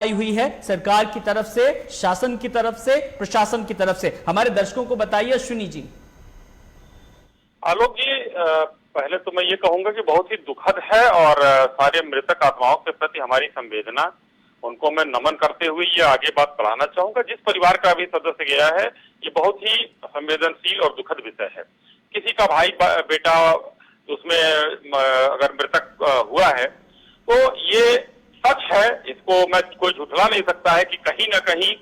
आई हुई है सरकार की तरफ से, शासन की तरफ से, प्रशासन की तरफ से, हमारे दर्शकों को बताइए अश्विनी जी। आलोक जी, पहले तो मैं ये कहूंगा कि बहुत ही दुखद है और सारे मृतक आत्माओं के प्रति हमारी संवेदना, उनको मैं नमन करते हुए ये आगे बात बढ़ाना चाहूंगा। जिस परिवार का भी सदस्य गया है, ये बहुत ही संवेदनशील और दुखद विषय है। किसी का भाई बेटा उसमें अगर मृतक हुआ है तो ये सच है, इसको मैं कोई झुठला नहीं सकता है कि कहीं ना कहीं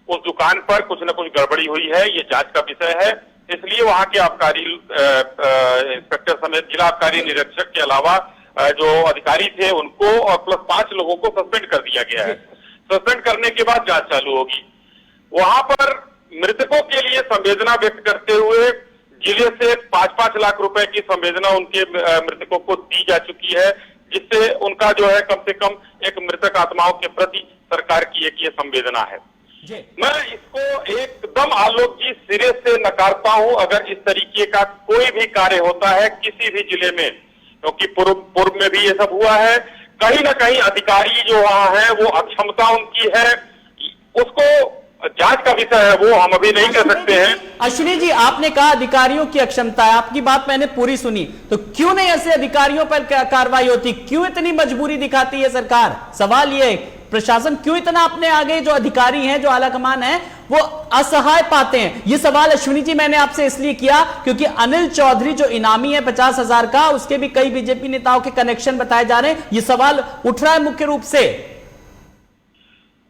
उस दुकान पर कुछ न कुछ गड़बड़ी हुई है। ये जांच का विषय है, इसलिए वहां के आबकारी इंस्पेक्टर समेत जिला आबकारी निरीक्षक के अलावा जो अधिकारी थे उनको और प्लस 5 लोगों को सस्पेंड कर दिया गया है। सस्पेंड करने के बाद जांच चालू होगी। वहां पर मृतकों के लिए संवेदना व्यक्त करते हुए जिले से 5-5 लाख रुपए की संवेदना उनके मृतकों को दी जा चुकी है, जिससे उनका जो है कम से कम एक मृतक आत्माओं के प्रति सरकार की एक ये संवेदना है। मैं इसको एकदम आलोक जी सिरे से नकारता हूं अगर इस तरीके का कोई भी कार्य होता है किसी भी जिले में, क्योंकि पूर्व में भी ये सब हुआ है। कहीं ना कहीं अधिकारी जो वहां है वो अक्षमता उनकी है, उसको जांच का विषय है, वो हम अभी नहीं कह सकते हैं। अश्विनी जी, आपने कहा अधिकारियों की अक्षमता है, आपकी बात मैंने पूरी सुनी, तो क्यों नहीं ऐसे अधिकारियों पर कार्रवाई होती? क्यों इतनी मजबूरी दिखाती है सरकार? सवाल ये, प्रशासन क्यों इतना अपने आगे, जो अधिकारी हैं, जो आलाकमान है, वो असहाय पाते हैं? ये सवाल अश्विनी जी मैंने आपसे इसलिए किया क्योंकि अनिल चौधरी जो इनामी है 50,000 का, उसके भी कई बीजेपी नेताओं के कनेक्शन बताए जा रहे हैं। ये सवाल उठ रहा है मुख्य रूप से।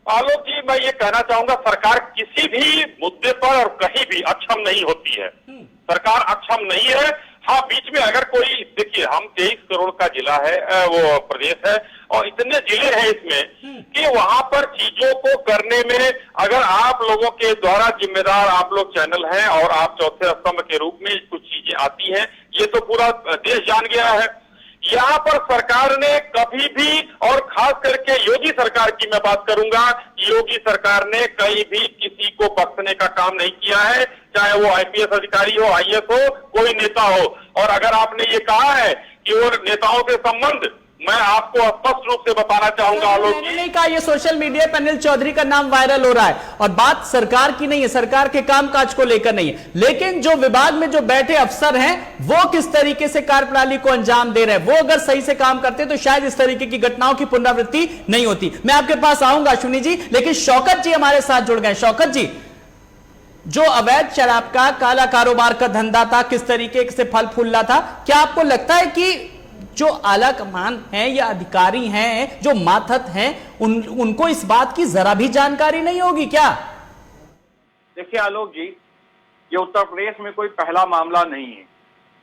आलोक जी, मैं ये कहना चाहूंगा, सरकार किसी भी मुद्दे पर और कहीं भी अक्षम नहीं होती है। सरकार अक्षम नहीं है। हाँ, बीच में अगर कोई, देखिए हम 23 करोड़ का जिला है, वो प्रदेश है, और इतने जिले हैं इसमें कि वहां पर चीजों को करने में अगर आप लोगों के द्वारा जिम्मेदार, आप लोग चैनल हैं और आप चौथे स्तंभ के रूप में कुछ चीजें आती हैं, ये तो पूरा देश जान गया है। यहाँ पर सरकार ने कभी भी, और खास करके योगी सरकार की मैं बात करूंगा, योगी सरकार ने कहीं भी किसी को बख्शने का काम नहीं किया है, चाहे वो आईपीएस अधिकारी हो, आईएएस हो, कोई नेता हो। और अगर आपने ये कहा है कि वो नेताओं के संबंध, मैं आपको स्पष्ट रूप से बताना चाहूंगा आलोक जी, नहीं कहा, ये सोशल मीडिया पर अनिल चौधरी का नाम वायरल हो रहा है और बात सरकार की नहीं है, सरकार के कामकाज को लेकर नहीं है, लेकिन जो विभाग में जो बैठे अफसर हैं वो किस तरीके से कार्यप्रणाली को अंजाम दे रहे हैं, वो अगर सही से काम करते तो शायद इस तरीके की घटनाओं की पुनरावृत्ति नहीं होती। मैं आपके पास आऊंगा अश्विनी जी, लेकिन शौकत जी हमारे साथ जुड़ गए। शौकत जी, जो अवैध शराब का काला कारोबार का धंधा था, किस तरीके से फल फूल रहा था, क्या आपको लगता है कि जो आला कमान हैं या अधिकारी हैं, जो मातहत हैं, उनको इस बात की जरा भी जानकारी नहीं होगी क्या? देखिए आलोक जी, ये उत्तर प्रदेश में कोई पहला मामला नहीं है।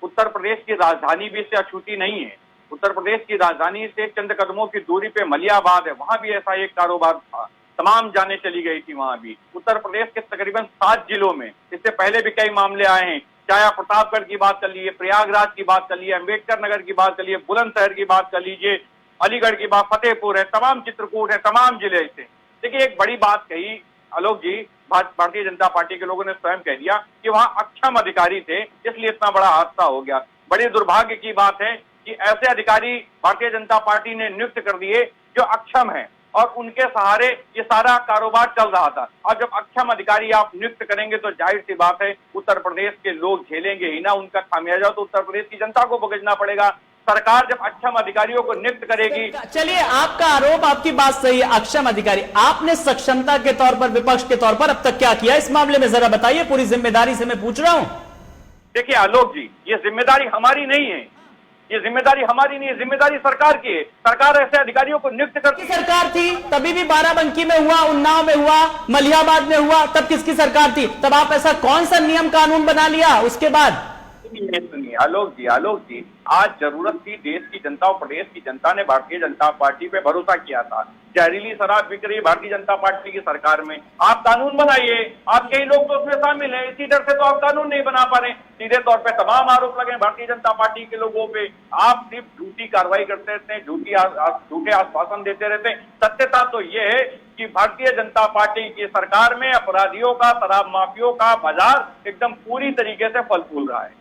उत्तर प्रदेश की राजधानी भी इससे अछूती नहीं है। उत्तर प्रदेश की राजधानी से चंद कदमों की दूरी पे मलियाबाद है, वहां भी ऐसा एक कारोबार था, तमाम जाने चली गई थी वहां भी। उत्तर प्रदेश के तकरीबन 7 जिलों में इससे पहले भी कई मामले आए हैं, चाहे आप प्रतापगढ़ की बात कर लीजिए, प्रयागराज की बात कर लीजिए, अम्बेडकर नगर की बात कर लीजिए, बुलंदशहर की बात कर लीजिए, अलीगढ़ की बात, फतेहपुर है, तमाम चित्रकूट है, तमाम जिले से। देखिए एक बड़ी बात कही आलोक जी, भारतीय जनता पार्टी के लोगों ने स्वयं कह दिया कि वहां अक्षम अधिकारी थे, इसलिए इतना बड़ा हादसा हो गया। बड़ी दुर्भाग्य की बात है कि ऐसे अधिकारी भारतीय जनता पार्टी ने नियुक्त कर दिए जो अक्षम है और उनके सहारे ये सारा कारोबार चल रहा था। अब जब अक्षम अधिकारी आप नियुक्त करेंगे तो जाहिर सी बात है उत्तर प्रदेश के लोग झेलेंगे ही ना, उनका खामियाजा तो उत्तर प्रदेश की जनता को भुगतना पड़ेगा। सरकार जब अक्षम अधिकारियों को नियुक्त करेगी। चलिए, आपका आरोप, आपकी बात सही है, अक्षम अधिकारी, आपने सक्षमता के तौर पर, विपक्ष के तौर पर अब तक क्या किया इस मामले में, जरा बताइए, पूरी जिम्मेदारी से मैं पूछ रहा हूं। देखिए आलोक जी, ये जिम्मेदारी हमारी नहीं है, ये जिम्मेदारी हमारी नहीं है, जिम्मेदारी सरकार की है। सरकार ऐसे अधिकारियों को नियुक्त करती। सरकार थी तभी भी बाराबंकी में हुआ, उन्नाव में हुआ, मलियाबाद में हुआ, तब किसकी सरकार थी? तब आप ऐसा कौन सा नियम कानून बना लिया उसके बाद? सुनिए आलोक जी, आज जरूरत थी, देश की जनता और प्रदेश की जनता ने भारतीय जनता पार्टी पे भरोसा किया था। जहरीली शराब बिक रही भारतीय जनता पार्टी की सरकार में, आप कानून बनाइए। आप कई लोग तो उसमें शामिल हैं, इसी डर से तो आप कानून नहीं बना पा रहे। सीधे तौर पे तमाम आरोप लगे भारतीय जनता पार्टी के लोगों पे। आप सिर्फ झूठी कार्रवाई करते रहते हैं, झूठे आश्वासन देते रहते हैं। सत्यता तो ये है कि भारतीय जनता पार्टी की सरकार में अपराधियों का, शराब माफियों का बाजार एकदम पूरी तरीके से फल फूल रहा है।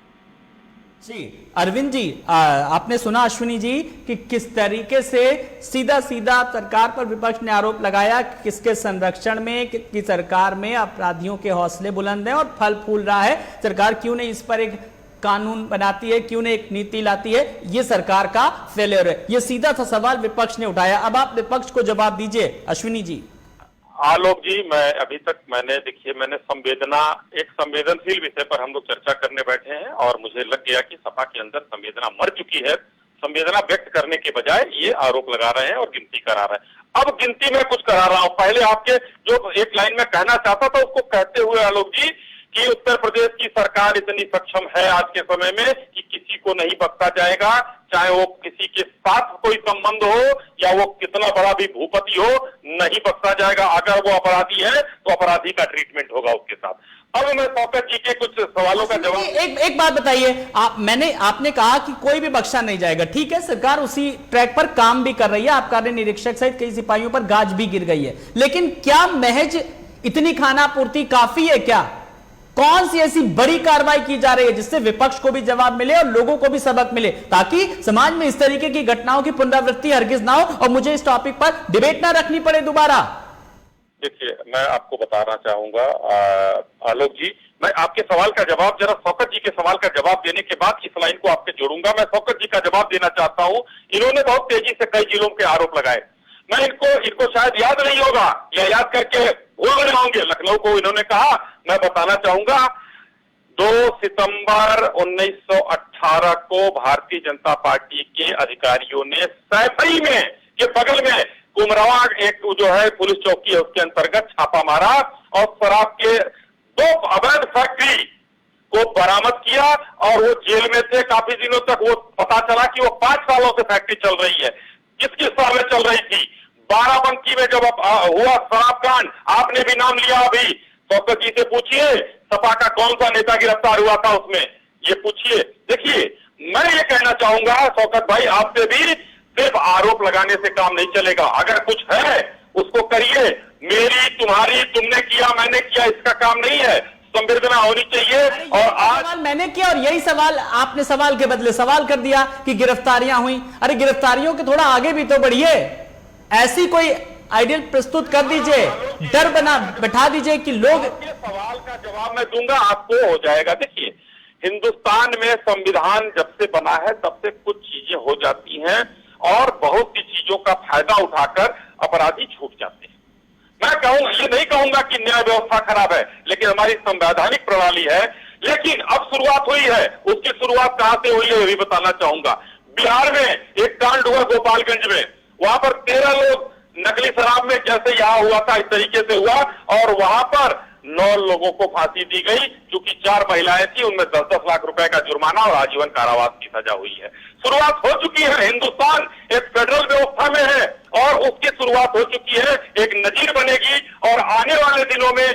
जी अरविंद जी, आपने सुना अश्विनी जी कि किस तरीके से सीधा सीधा सरकार पर विपक्ष ने आरोप लगाया कि किसके संरक्षण में, कि सरकार में अपराधियों के हौसले बुलंद हैं और फल फूल रहा है। सरकार क्यों नहीं इस पर एक कानून बनाती है, क्यों नहीं एक नीति लाती है? ये सरकार का फेलियर है। ये सीधा सा सवाल विपक्ष ने उठाया। अब आप विपक्ष को जवाब दीजिए अश्विनी जी। आलोक जी, मैंने संवेदना, एक संवेदनशील विषय पर हम लोग चर्चा करने बैठे हैं और मुझे लग गया कि सपा के अंदर संवेदना मर चुकी है। संवेदना व्यक्त करने के बजाय ये आरोप लगा रहे हैं और गिनती करा रहे हैं। अब गिनती में कुछ करा रहा हूं। पहले आपके जो एक लाइन में कहना चाहता था उसको कहते हुए आलोक जी कि उत्तर प्रदेश की सरकार इतनी सक्षम है आज के समय में कि किसी को नहीं बख्शा जाएगा, चाहे वो किसी के साथ कोई संबंध हो या वो कितना बड़ा भी भूपति हो, नहीं बख्शा जाएगा। अगर वो अपराधी है तो अपराधी का ट्रीटमेंट होगा उसके साथ। अब मैं शौकत जी के कुछ सवालों का जवाब एक बात बताइए, आपने कहा कि कोई भी बख्शा नहीं जाएगा। ठीक है, सरकार उसी ट्रैक पर काम भी कर रही है। आबकारी निरीक्षक सहित कई सिपाहियों पर गाज भी गिर गई है, लेकिन क्या महज इतनी खानापूर्ति काफी है? क्या कौन सी ऐसी बड़ी कार्रवाई की जा रही है जिससे विपक्ष को भी जवाब मिले और लोगों को भी सबक मिले, ताकि समाज में इस तरीके की घटनाओं की पुनरावृत्ति हरगिज ना हो और मुझे इस टॉपिक पर डिबेट ना रखनी पड़े दोबारा? देखिए, मैं आपको बताना चाहूंगा आलोक जी, मैं आपके सवाल का जवाब जरा शौकत जी के सवाल का जवाब देने के बाद इस लाइन को आपके जोड़ूंगा। मैं शौकत जी का जवाब देना चाहता हूं। इन्होंने बहुत तेजी से कई जिलों के आरोप लगाए। मैं इनको शायद याद नहीं होगा या याद करके भूल गए होंगे। लखनऊ को इन्होंने कहा, मैं बताना चाहूंगा 2 सितंबर 1918 को भारतीय जनता पार्टी के अधिकारियों ने सैफई में के बगल में कुमरवा एक जो है पुलिस चौकी है उसके अंतर्गत छापा मारा और शराब के 2 अवैध फैक्ट्री को बरामद किया और वो जेल में थे काफी दिनों तक। वो पता चला कि वो 5 सालों से फैक्ट्री चल रही है। किस साल में चल रही थी? बाराबंकी में जब हुआ शराब कांड, आपने भी नाम लिया अभी, शौकत जी से पूछिए सपा का कौन सा नेता गिरफ्तार हुआ था उसमें, ये पूछिए। देखिए, मैं ये कहना चाहूंगा शौकत भाई, आपसे भी सिर्फ आरोप लगाने से काम नहीं चलेगा। अगर कुछ है उसको करिए। मेरी, तुम्हारी, तुमने किया, मैंने किया, इसका काम नहीं है। संवेदना होनी चाहिए। और आज सवाल मैंने किया और यही सवाल आपने सवाल के बदले सवाल कर दिया कि गिरफ्तारियां हुई। अरे गिरफ्तारियों के थोड़ा आगे भी तो बढ़िए, ऐसी कोई आइडियल प्रस्तुत कर दीजिए, डर बैठा दीजिए कि लोग। सवाल का जवाब मैं दूंगा, आपको हो जाएगा। देखिए, हिंदुस्तान में संविधान जब से बना है तब से कुछ चीजें हो जाती हैं और बहुत सी चीजों का फायदा उठाकर अपराधी छूट जाते हैं। मैं कहूंगा, ये नहीं कहूंगा कि न्याय व्यवस्था खराब है, लेकिन हमारी संवैधानिक प्रणाली है। लेकिन अब शुरुआत हुई है, उसकी शुरुआत कहां से हुई है ये भी बताना चाहूंगा। बिहार में एक कांड हुआ गोपालगंज में, वहां पर 13 लोग नकली शराब में, जैसे यहाँ हुआ था इस तरीके से हुआ और वहां पर 9 लोगों को फांसी दी गई। चूंकि 4 महिलाएं थी, उनमें 10-10 लाख रुपए का जुर्माना और आजीवन कारावास की सजा हुई है। शुरुआत हो चुकी है। हिंदुस्तान एक फेडरल व्यवस्था में है और उसकी शुरुआत हो चुकी है, एक नजीर बनेगी। और आने वाले दिनों में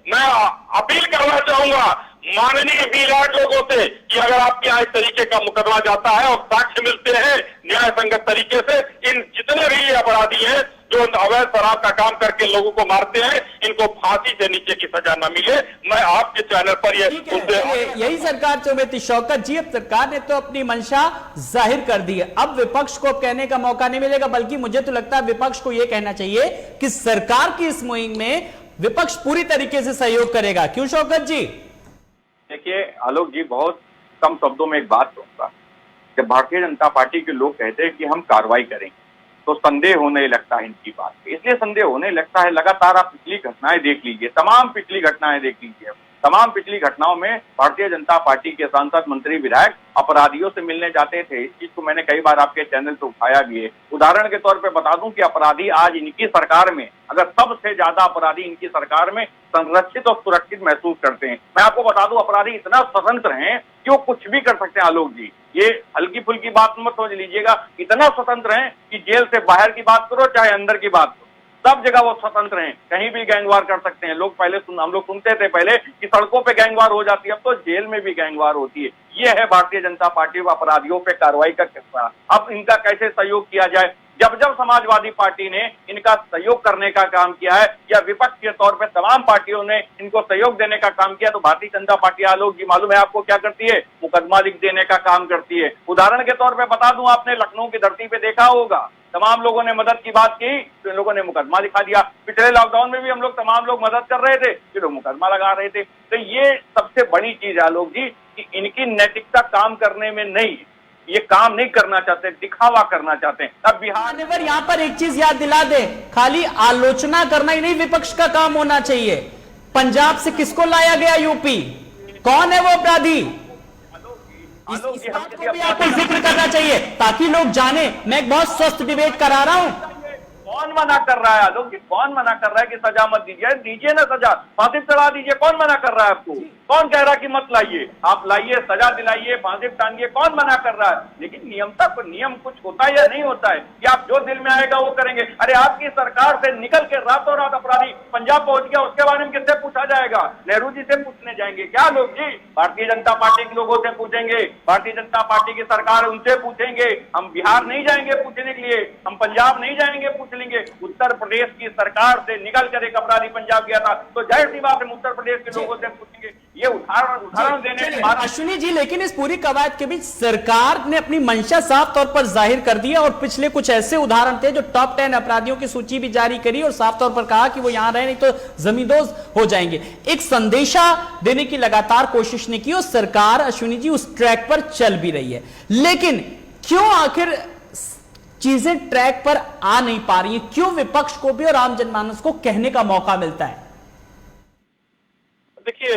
मैं अपील करना चाहूंगा माननीय विराट लोगों से कि अगर आपके यहाँ इस तरीके का मुकदमा जाता है और साक्ष्य मिलते हैं न्याय संगत तरीके से, इन जितने भी ये अपराधी हैं जो अवैध शराब का काम करके लोगों को मारते हैं, इनको फांसी से नीचे की सजा न मिले। मैं आपके चैनल पर यही सरकार चाहती। शौकत जी, अब सरकार ने तो अपनी मंशा जाहिर कर दी है, अब विपक्ष को कहने का मौका नहीं मिलेगा, बल्कि मुझे तो लगता है विपक्ष को यह कहना चाहिए कि सरकार की इस मुहिम में विपक्ष पूरी तरीके से सहयोग करेगा। क्यों शौकत जी? देखिए आलोक जी, बहुत कम शब्दों में एक बात कहूंगा कि भारतीय जनता पार्टी के लोग कहते हैं कि हम कार्रवाई करेंगे, तो संदेह होने लगता है इनकी बात पे। इसलिए संदेह होने लगता है, लगातार आप पिछली घटनाएं देख लीजिए, तमाम पिछली घटनाएं देख लीजिए। तमाम पिछली घटनाओं में भारतीय जनता पार्टी के सांसद, मंत्री, विधायक अपराधियों से मिलने जाते थे। इस चीज को मैंने कई बार आपके चैनल पे उठाया भी है। उदाहरण के तौर पे बता दूं कि अपराधी आज इनकी सरकार में, अगर सबसे ज्यादा अपराधी इनकी सरकार में संरक्षित और सुरक्षित महसूस करते हैं। मैं आपको बता दूं, अपराधी इतना स्वतंत्र हैं कि वो कुछ भी कर सकते हैं। आलोक जी, ये हल्की फुल्की बात मत समझ लीजिएगा, इतना स्वतंत्र हैं कि जेल से बाहर की बात करो चाहे अंदर की बात करो, सब जगह वो स्वतंत्र हैं, कहीं भी गैंगवार कर सकते हैं। हम लोग सुनते थे पहले कि सड़कों पे गैंगवार हो जाती है, अब तो जेल में भी गैंगवार होती है। ये है भारतीय जनता पार्टी व अपराधियों पे कार्रवाई का किस्सा। अब इनका कैसे सहयोग किया जाए, जब जब समाजवादी पार्टी ने इनका सहयोग करने का काम किया है या विपक्ष के तौर पे तमाम पार्टियों ने इनको सहयोग देने का काम किया, तो भारतीय जनता पार्टी आलोक जी मालूम है आपको क्या करती है? मुकदमा लिख देने का काम करती है। उदाहरण के तौर पे बता दूं, आपने लखनऊ की धरती पे देखा होगा, तमाम लोगों ने मदद की बात की तो इन लोगों ने मुकदमा लिखा दिया। पिछले लॉकडाउन में भी हम लोग तमाम लोग मदद कर रहे थे, फिर मुकदमा लगा रहे थे। तो ये सबसे बड़ी चीज है आलोक जी कि इनकी नैतिकता काम करने में नहीं, ये काम नहीं करना चाहते, दिखावा करना चाहते हैं। अब बिहार यहाँ पर एक चीज याद दिला दे, खाली आलोचना करना ही नहीं विपक्ष का काम होना चाहिए। पंजाब से किसको लाया गया यूपी, कौन है वो अपराधी, इस बात को भी आपको जिक्र करना चाहिए ताकि लोग जाने। मैं एक बहुत स्वस्थ डिबेट करा रहा हूं। कौन मना कर रहा है आलोक जी? कौन मना कर रहा है कि सजा मत दीजिए? दीजिए ना सजा, फांसी चढ़ा दीजिए। कौन मना कर रहा है आपको? कौन कह रहा है कि मत लाइए? आप लाइए, सजा दिलाइए, फांसी टांगिए, कौन मना कर रहा है? लेकिन नियमता पर नियम कुछ होता है या नहीं होता है कि आप जो दिल में आएगा वो करेंगे? अरे आपकी सरकार से निकल के रातों रात अपराधी पंजाब पहुंच गया, उसके बारे में किससे पूछा जाएगा? नेहरू जी से पूछने जाएंगे क्या लोग जी? भारतीय जनता पार्टी के लोगों से पूछेंगे, भारतीय जनता पार्टी की सरकार उनसे पूछेंगे। हम बिहार नहीं जाएंगे पूछने के लिए, हम पंजाब नहीं जाएंगे पूछ लेंगे। उत्तर प्रदेश की सरकार से निकल कर एक अपराधी पंजाब गया था, तो जाहिर सी बात है उत्तर प्रदेश के लोगों से पूछेंगे। ये उदाहरण देने की बात। अश्विनी जी, लेकिन इस पूरी कवायद के बीच सरकार ने अपनी मंशा साफ तौर पर जाहिर कर दी है और पिछले कुछ ऐसे उदाहरण थे जो टॉप 10 अपराधियों की सूची भी जारी करी और साफ तौर पर कहा कि वो यहां रहे नहीं तो जमींदोज हो जाएंगे। एक संदेशा देने की लगातार कोशिश ने की और सरकार अश्विनी जी उस ट्रैक पर चल भी रही है, लेकिन क्यों आखिर चीजें ट्रैक पर आ नहीं पा रही है? क्यों विपक्ष को भी और आम जनमानस को कहने का मौका मिलता है? देखिए,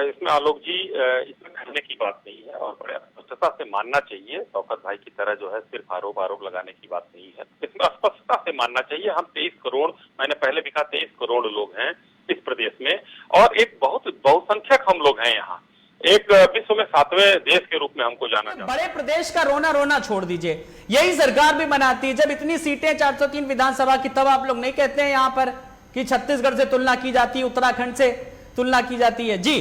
इसमें आलोक जी, इसमें कहने की बात नहीं है और बड़े स्पष्टता से मानना चाहिए। शौकत भाई की तरह जो है सिर्फ आरोप लगाने की बात नहीं है, इसमें स्पष्टता से मानना चाहिए। हम 23 करोड़, मैंने पहले भी कहा 23 करोड़ लोग हैं इस प्रदेश में और एक बहुत बहुसंख्यक हम लोग हैं यहाँ। एक विश्व में 7वें देश के रूप में हमको जाना जाता है। बड़े प्रदेश का रोना रोना छोड़ दीजिए, यही सरकार भी बनाती है। जब इतनी सीटें 403 विधानसभा की, तब आप लोग नहीं कहते हैं यहाँ पर कि छत्तीसगढ़ से तुलना की जाती है, उत्तराखंड से तुलना की जाती है? जी,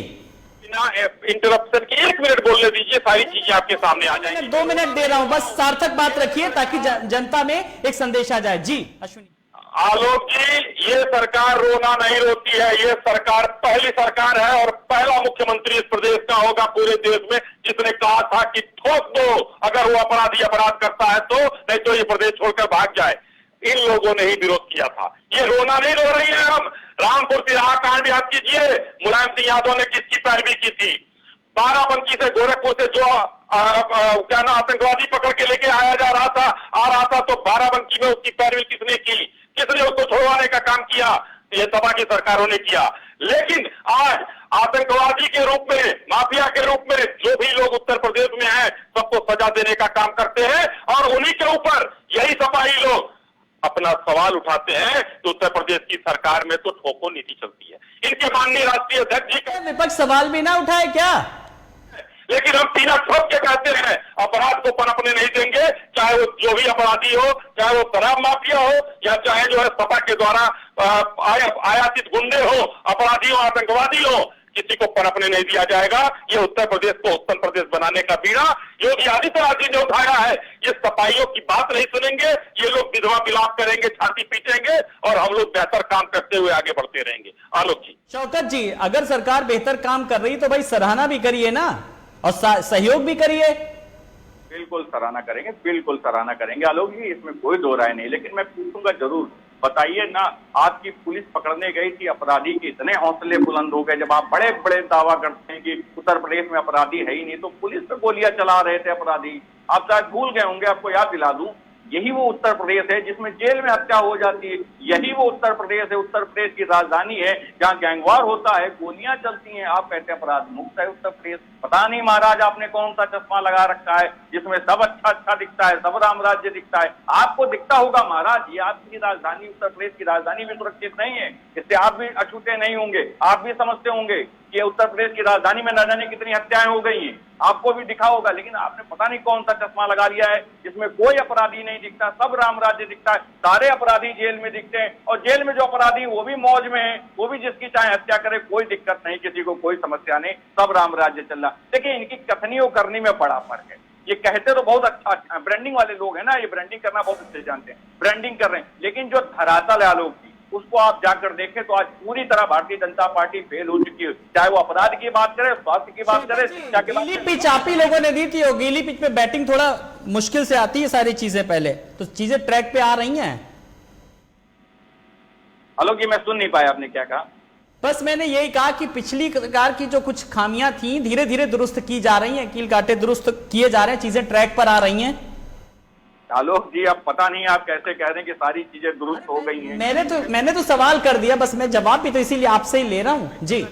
बिना इंटरप्शन के 1 मिनट बोलने दीजिए, सारी चीजें आपके सामने आ जाएंगी। 2 मिनट दे रहा हूं, बस सार्थक बात रखिए ताकि जनता में एक संदेश आ जाए। जी अश्विनी। आलोक जी, ये सरकार रोना नहीं रोती है, ये सरकार पहली सरकार है और पहला मुख्यमंत्री इस प्रदेश का होगा पूरे देश में जिसने कहा था कि ठोक दो अगर वो अपराधी अपराध करता है तो, नहीं तो ये प्रदेश छोड़कर भाग जाए। इन लोगों ने ही विरोध किया था। ये रोना नहीं रो रही है हम। रामपुर तिराहा कांड याद कीजिए, मुलायम सिंह यादव ने किसकी पैरवी की थी? बाराबंकी से गोरखपुर से जो क्या ना आतंकवादी पकड़ के लेके आ रहा था तो बाराबंकी में उसकी पैरवी किसने की? किसने उसको छोड़वाने का काम किया? ये सपा की सरकारों ने किया। लेकिन आज आतंकवादी के रूप में, माफिया के रूप में जो भी लोग उत्तर प्रदेश में हैं, सबको सजा देने का काम करते हैं और उन्हीं के ऊपर यही सपाही लोग अपना सवाल उठाते हैं तो उत्तर प्रदेश की सरकार में तो ठोको नीति चलती है। इनके माननीय राष्ट्रीय अध्यक्ष जी का विपक्ष सवाल भी ना उठाए क्या? लेकिन हम सीना ठोक के कहते हैं अपराध को पनपने नहीं देंगे, चाहे वो जो भी अपराधी हो, चाहे वो शराब माफिया हो या चाहे जो है सपा के द्वारा आयातित गुंडे हो, अपराधी हो, आतंकवादी हो, किसी को पनपने नहीं दिया जाएगा। ये उत्तर प्रदेश को उत्तर प्रदेश बनाने का बीड़ा योगी आदित्यनाथ जी ने उठाया है। ये सफाइयों की बात नहीं सुनेंगे, ये लोग विधवा विलाप करेंगे, छाती पीटेंगे और हम लोग बेहतर काम करते हुए आगे बढ़ते रहेंगे। आलोक जी। शौकत जी, अगर सरकार बेहतर काम कर रही तो भाई सराहना भी करिए ना और सहयोग भी करिए। बिल्कुल सराहना करेंगे, बिल्कुल सराहना करेंगे आलोक जी, इसमें कोई दो राय नहीं। लेकिन मैं पूछूंगा जरूर, बताइए ना, आपकी पुलिस पकड़ने गई थी, अपराधी के इतने हौसले बुलंद हो गए। जब आप बड़े बड़े दावा करते हैं कि उत्तर प्रदेश में अपराधी है ही नहीं, तो पुलिस पे गोलियां चला रहे थे अपराधी। आप शायद भूल गए होंगे, आपको याद दिला दूं, यही वो उत्तर प्रदेश है जिसमें जेल में हत्या हो जाती है। यही वो उत्तर प्रदेश है, उत्तर प्रदेश की राजधानी है जहां गैंगवार होता है, गोलियां चलती हैं। आप कहते हैं अपराध मुक्त है उत्तर प्रदेश। पता नहीं महाराज आपने कौन सा चश्मा लगा रखा है जिसमें सब अच्छा अच्छा दिखता है, सब राम राज्य दिखता है। आपको दिखता होगा महाराज, ये आपकी राजधानी, उत्तर प्रदेश की राजधानी भी सुरक्षित नहीं है, इससे आप भी अछूते नहीं होंगे। आप भी समझते होंगे कि उत्तर प्रदेश की राजधानी में न जाने कितनी हत्याएं हो गई हैं, आपको भी दिखा होगा। लेकिन आपने पता नहीं कौन सा चश्मा लगा लिया है जिसमें कोई अपराधी नहीं दिखता, सब राम राज्य दिखता है। सारे अपराधी जेल में दिखते हैं और जेल में जो अपराधी वो भी मौज में है, वो भी जिसकी चाहे हत्या करे, कोई दिक्कत नहीं, किसी को कोई समस्या नहीं, सब राम राज्य चल रहा। देखिए, इनकी कथनी और करनी में बड़ा फर्क है। ये कहते तो बहुत अच्छा, ब्रांडिंग वाले लोग हैं ना, ये ब्रांडिंग करना बहुत अच्छे जानते हैं, ब्रांडिंग कर रहे हैं, लेकिन जो धरातल है आलोक जी, उसको आप जाकर देखें तो आज पूरी तरह भारतीय जनता पार्टी फेल हो चुकी है। चाहे वो अपराध की बात करे, स्वास्थ्य की बात करे, शिक्षा की बात गीली करे। पिच आप ही लोगों ने दी थी, और गीली पिच पे बैटिंग थोड़ा मुश्किल से आती है, सारी चीजें पहले तो चीजें ट्रैक पे आ रही हैं। आलोक जी मैं सुन नहीं पाया आपने क्या कहा। बस मैंने यही कहा कि पिछली सरकार की जो कुछ खामियां थी धीरे धीरे दुरुस्त की जा रही हैं, कील काटे दुरुस्त किए जा रहे हैं, चीजें ट्रैक पर आ रही हैं। आलोक जी अब पता नहीं आप कैसे कह रहे हैं कि सारी चीजें दुरुस्त हो गई हैं। मैंने तो सवाल कर दिया, बस मैं जवाब भी तो इसीलिए आपसे ही ले रहा हूं जी।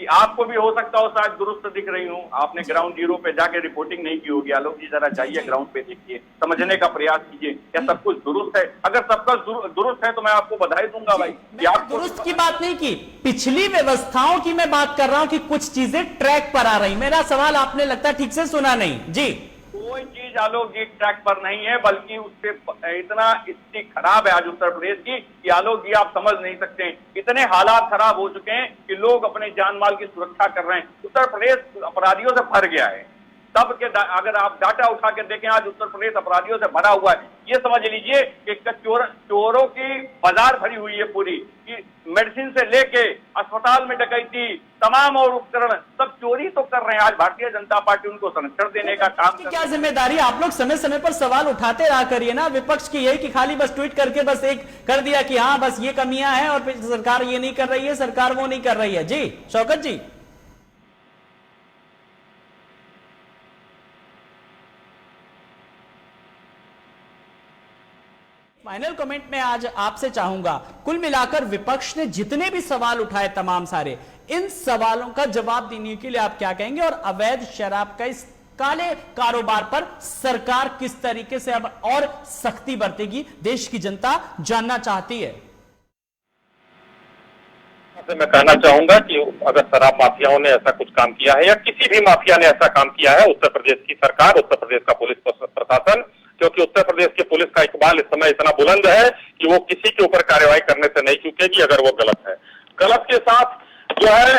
कि आपको भी हो सकता हो शायद दुरुस्त दिख रही हूँ, आपने ग्राउंड जीरो पे जाके रिपोर्टिंग नहीं की होगी। आलोक जी जरा जाइए ग्राउंड पे, देखिए, समझने का प्रयास कीजिए, क्या सब कुछ दुरुस्त है? अगर सब कुछ दुरुस्त है तो मैं आपको बधाई दूंगा भाई। कि आप दुरुस्त की बात नहीं की, पिछली व्यवस्थाओं की मैं बात कर रहा हूं कि कुछ चीजें ट्रैक पर आ रही। मेरा सवाल आपने लगता है ठीक से सुना नहीं जी। कोई चीज आलोक जी ट्रैक पर नहीं है, बल्कि उससे इतना स्थिति खराब है आज उत्तर प्रदेश की कि आलोक जी आप समझ नहीं सकते। इतने हालात खराब हो चुके हैं कि लोग अपने जान माल की सुरक्षा कर रहे हैं। उत्तर प्रदेश अपराधियों से भर गया है। तब के अगर आप डाटा उठा के देखें, आज उत्तर प्रदेश अपराधियों से भरा हुआ है। ये समझ लीजिए कि चोरों की बाजार भरी हुई है पूरी, कि मेडिसिन से लेके अस्पताल में डकैती, तमाम और उपकरण सब चोरी तो कर रहे हैं। आज भारतीय जनता पार्टी उनको संरक्षण देने का काम कर। क्या जिम्मेदारी? आप लोग समय समय पर सवाल उठाते रहा करिए ना। विपक्ष की यही कि खाली बस ट्वीट करके बस एक कर दिया कि हाँ बस ये कमियां हैं और सरकार ये नहीं कर रही है, सरकार वो नहीं कर रही है। जी शौकत जी। फाइनल कमेंट में आज आपसे चाहूंगा, कुल मिलाकर विपक्ष ने जितने भी सवाल उठाए तमाम सारे, इन सवालों का जवाब देने के लिए आप क्या कहेंगे? और अवैध शराब का इस काले कारोबार पर सरकार किस तरीके से अब और सख्ती बरतेगी, देश की जनता जानना चाहती है। मैं कहना चाहूंगा कि अगर शराब माफियाओं ने ऐसा कुछ काम किया है या किसी भी माफिया ने ऐसा काम किया है, उत्तर प्रदेश की सरकार, उत्तर प्रदेश का पुलिस प्रशासन, क्योंकि उत्तर प्रदेश की पुलिस का इकबाल इस समय इतना बुलंद है कि वो किसी के ऊपर कार्रवाई करने से नहीं चूकेगी अगर वो गलत है। गलत के साथ जो है,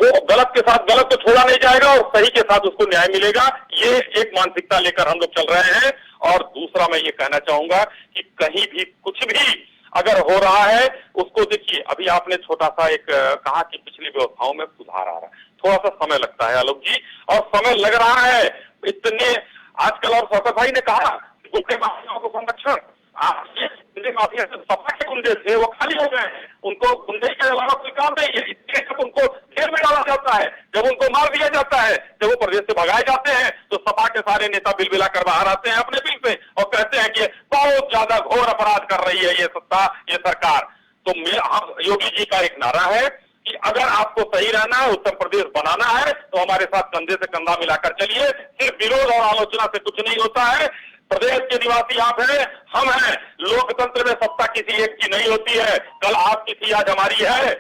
गलत के साथ गलत तो छोड़ा नहीं जाएगा और सही के साथ उसको न्याय मिलेगा। ये एक मानसिकता लेकर हम लोग चल रहे हैं। और दूसरा मैं ये कहना चाहूंगा कि कहीं भी कुछ भी अगर हो रहा है उसको देखिए, अभी आपने छोटा सा एक कहा कि पिछली व्यवस्थाओं में सुधार आ रहा है, थोड़ा सा समय लगता है आलोक जी, और समय लग रहा है इतने आजकल। और शौकत भाई ने कहा गुंडे माफियाओं को संरक्षण, गुंडे माफिया सपा के गुंडे थे वो खाली हो गए, उनको गुंडे के अलावा कोई काम नहीं है। इसलिए जब उनको जेल में डाला जाता है, जब उनको मार दिया जाता है, जब वो प्रदेश से भगाए जाते हैं, तो सपा के सारे नेता बिलबिला कर बाहर आते हैं अपने बिल पे और कहते हैं कि बहुत ज्यादा घोर अपराध कर रही है ये सत्ता, ये सरकार। तो योगी जी का एक नारा है कि अगर आपको सही रहना है, उत्तर प्रदेश बनाना है, तो हमारे साथ कंधे से कंधा मिलाकर चलिए। सिर्फ विरोध और आलोचना से कुछ नहीं होता है। प्रदेश के निवासी आप हैं, हम हैं। लोकतंत्र में सत्ता किसी एक की नहीं होती है। कल आपकी थी, आज हमारी है,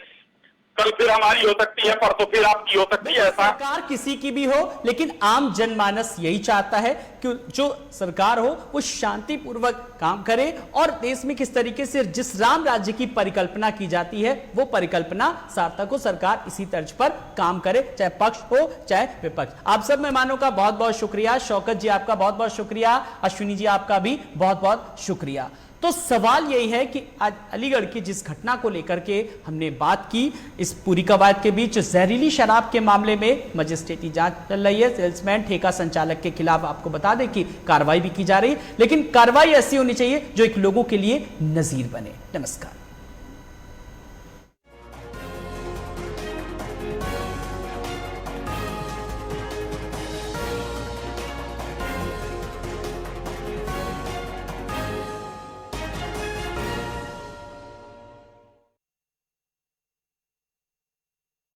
कल फिर हमारी हो सकती है, परसों फिर आपकी हो सकती है। ऐसा सरकार किसी की भी हो, लेकिन आम जनमानस यही चाहता है कि जो सरकार हो वो शांतिपूर्वक काम करे और देश में किस तरीके से जिस राम राज्य की परिकल्पना की जाती है वो परिकल्पना सार्थक हो। सरकार इसी तर्ज पर काम करे, चाहे पक्ष हो चाहे विपक्ष। आप सब मेहमानों का बहुत बहुत शुक्रिया। शौकत जी आपका बहुत बहुत शुक्रिया। अश्विनी जी आपका भी बहुत बहुत शुक्रिया। तो सवाल यही है कि आज अलीगढ़ की जिस घटना को लेकर के हमने बात की, इस पूरी कवायद के बीच जहरीली शराब के मामले में मजिस्ट्रेटी जांच चल रही है। सेल्समैन ठेका संचालक के खिलाफ आपको बता दें कि कार्रवाई भी की जा रही है, लेकिन कार्रवाई ऐसी होनी चाहिए जो एक लोगों के लिए नजीर बने। नमस्कार।